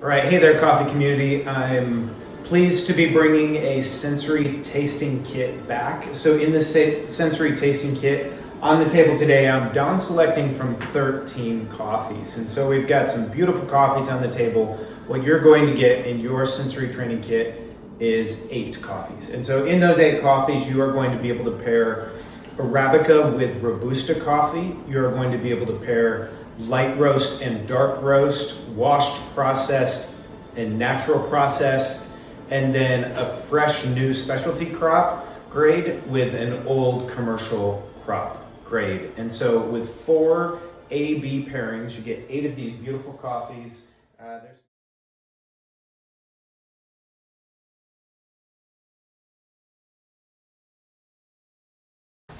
All right, hey there, coffee community. I'm pleased to be bringing a sensory tasting kit back. So in this sensory tasting kit on the table today, I'm down selecting from 13 coffees. And so we've got some beautiful coffees on the table. What you're going to get in your sensory training kit is 8 coffees. And so in those 8 coffees, you are going to be able to pair Arabica with Robusta coffee. You're going to be able to pair light roast and dark roast, washed, processed, and natural processed, and then a fresh new specialty crop grade with an old commercial crop grade. And so with 4 A-B pairings, you get 8 of these beautiful coffees.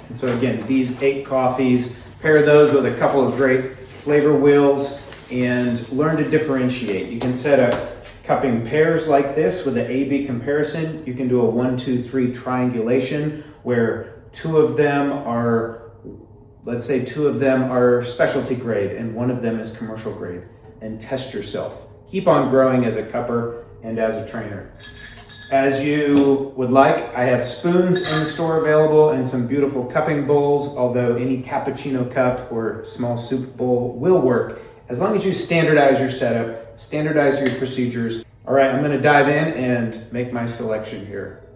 And so again, these 8 coffees, pair those with a couple of great flavor wheels and learn to differentiate. You can set up cupping pairs like this with an A-B comparison. You can do a 1, 2, 3 triangulation where 2 of them are, let's say 2 of them are specialty grade and 1 of them is commercial grade, and test yourself. Keep on growing as a cupper and as a trainer. As you would like, I have spoons in the store available and some beautiful cupping bowls, although any cappuccino cup or small soup bowl will work as long as you standardize your setup, standardize your procedures. All right, I'm gonna dive in and make my selection here.